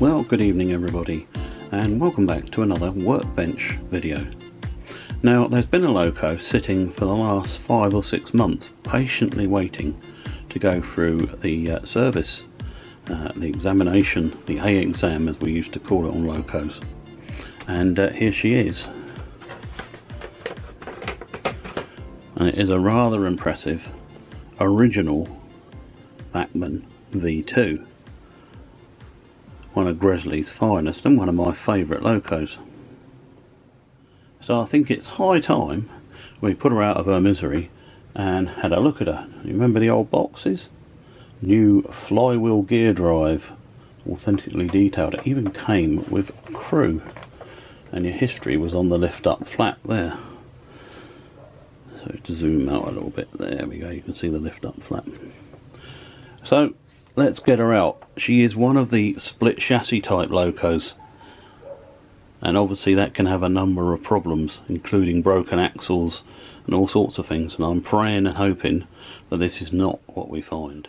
Well, good evening everybody, and welcome back to another workbench video. Now, there's been a loco sitting for the last 5 or 6 months, patiently waiting to go through the service, the examination, the A exam as we used to call it on locos. And here she is. And it is a rather impressive, original Bachmann V2. One of Gresley's finest and one of my favourite locos. So I think it's high time we put her out of her misery and had a look at her. You remember the old boxes? New flywheel gear drive, authentically detailed. It even came with crew, and your history was on the lift up flap there. So to zoom out a little bit, there we go, you can see the lift up flap. So let's get her out. She is one of the split chassis type locos, and obviously that can have a number of problems, including broken axles and all sorts of things, and I'm praying and hoping that this is not what we find.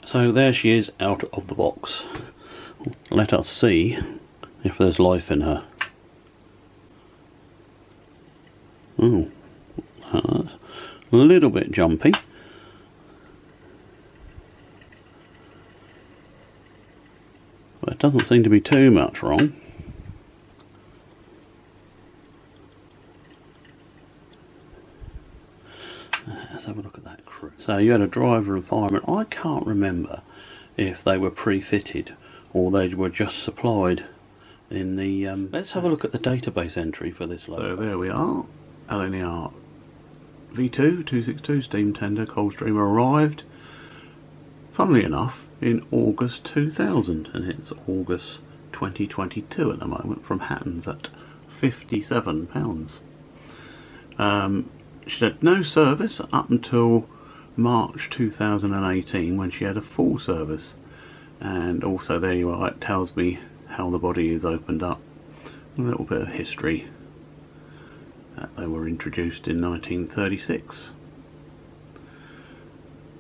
So there she is out of the box. Let us see if there's life in her. Oh, that's a little bit jumpy. But it doesn't seem to be too much wrong. Let's have a look at that crew. So you had a driver and fireman. I can't remember if they were pre-fitted or they were just supplied in the... Let's have a look at the database entry for this loco. So there we are. LNER V2 262 steam tender Coldstream arrived, funnily enough, in August 2000, and it's August 2022 at the moment, from Hatton's at £57. She had no service up until March 2018 when she had a full service, and also there you are, it tells me how the body is opened up, a little bit of history. They were introduced in 1936.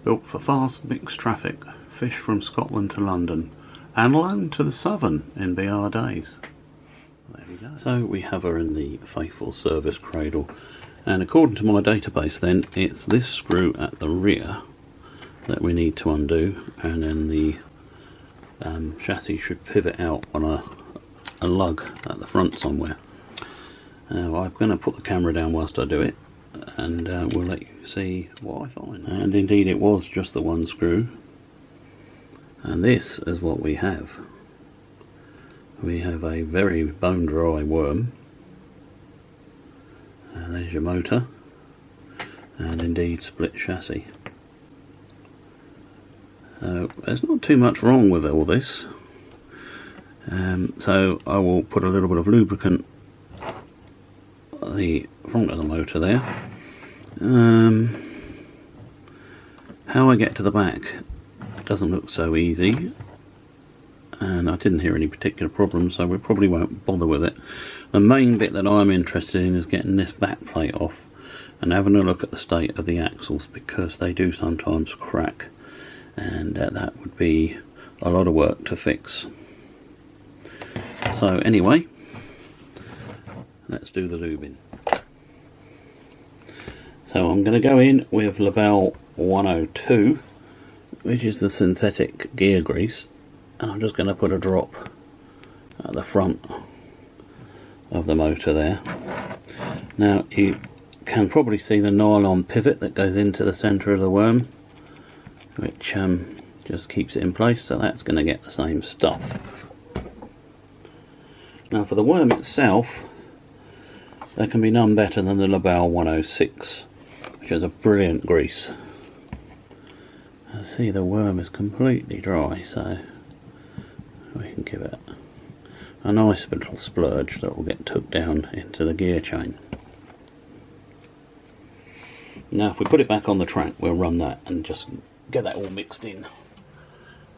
Built for fast mixed traffic, fish from Scotland to London, and loaned to the Southern in BR days. There we go. So we have her in the faithful service cradle, and according to my database then, it's this screw at the rear that we need to undo, and then the chassis should pivot out on a lug at the front somewhere. I'm going to put the camera down whilst I do it, and we'll let you see what I find. And indeed it was just the one screw, and this is what we have. We have a very bone dry worm, and there's your motor, and indeed split chassis. There's not too much wrong with all this, so I will put a little bit of lubricant the front of the motor there. How I get to the back doesn't look so easy, and I didn't hear any particular problems, so we probably won't bother with it. The main bit that I'm interested in is getting this back plate off and having a look at the state of the axles, because they do sometimes crack, and that would be a lot of work to fix. So anyway, let's do the lubing. So I'm going to go in with Labelle 102, which is the synthetic gear grease, and I'm just going to put a drop at the front of the motor there. Now you can probably see the nylon pivot that goes into the centre of the worm, which just keeps it in place, so that's going to get the same stuff. Now for the worm itself, there can be none better than the Labelle 106, which has a brilliant grease. I see the worm is completely dry, so we can give it a nice little splurge that will get took down into the gear chain. Now if we put it back on the track, we'll run that and just get that all mixed in.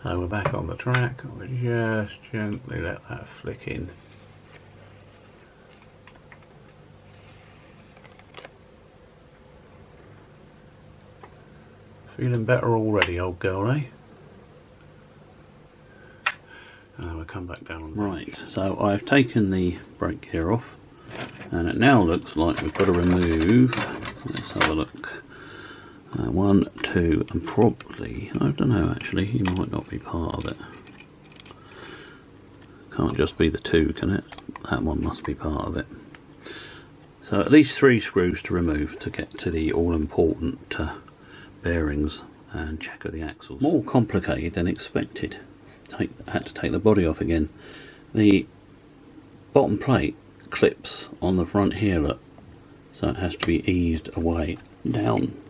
So we're back on the track, we'll just gently let that flick in. Feeling better already, old girl, eh? We'll come back down on right. So I've taken the brake gear off, and it now looks like we've got to remove, let's have a look, 1, 2 and probably, I don't know actually, he might not be part of it. Can't just be the 2, can it? That one must be part of it. So at least 3 screws to remove to get to the all important bearings and check of the axles. More complicated than expected. Had to take the body off again. The bottom plate clips on the front here, look, so it has to be eased away down.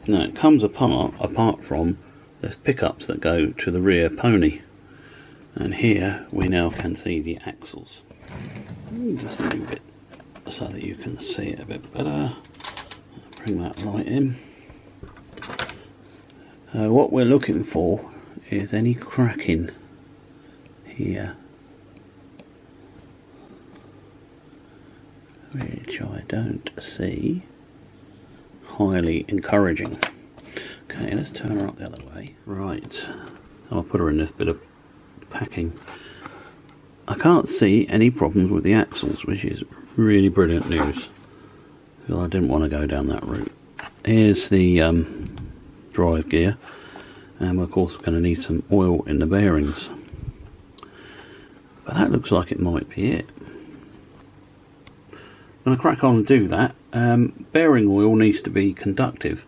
Now it comes apart from there's pickups that go to the rear pony, and here we now can see the axles. Just move it so that you can see it a bit better. Bring that light in. What we're looking for is any cracking here, which I don't see. Highly encouraging. Okay, let's turn her up the other way. Right, I'll put her in this bit of packing. I can't see any problems with the axles, which is really brilliant news, because I didn't want to go down that route. Here's the drive gear, and we're of course going to need some oil in the bearings, but that looks like it might be it. I'm going to crack on and do that. Bearing oil needs to be conductive,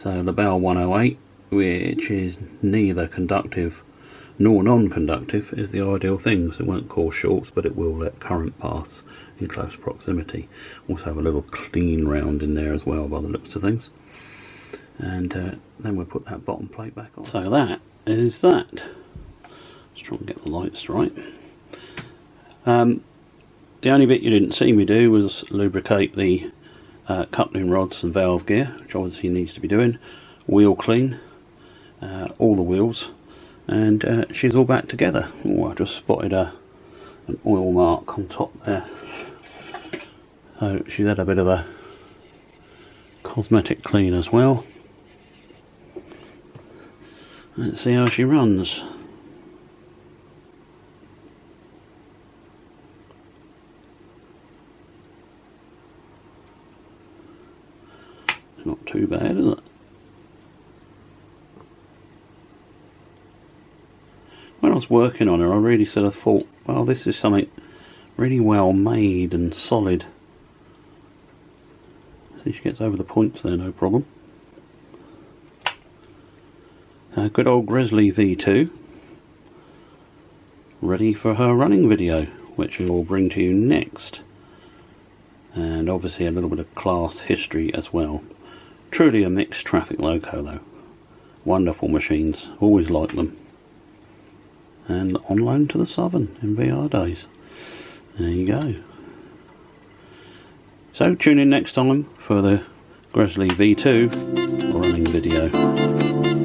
so the Bell 108, which is neither conductive nor non-conductive, is the ideal thing. So it won't cause shorts, but it will let current pass in close proximity. Also have a little clean round in there as well by the looks of things. And then we'll put that bottom plate back on. So that is that. Let's try and get the lights right. The only bit you didn't see me do was lubricate the coupling rods and valve gear, which obviously needs to be doing. Wheel clean, all the wheels, and she's all back together. Oh, I just spotted an oil mark on top there. So she's had a bit of a cosmetic clean as well. Let's see how she runs. Not too bad, is it? When I was working on her, I really sort of thought, well, this is something really well made and solid. See, she gets over the points there, no problem. Good old Gresley V2, ready for her running video, which we will bring to you next. And obviously a little bit of class history as well. Truly a mixed traffic loco though. Wonderful machines, always like them. And on loan to the Southern in VR days. There you go. So tune in next time for the Gresley V2 running video.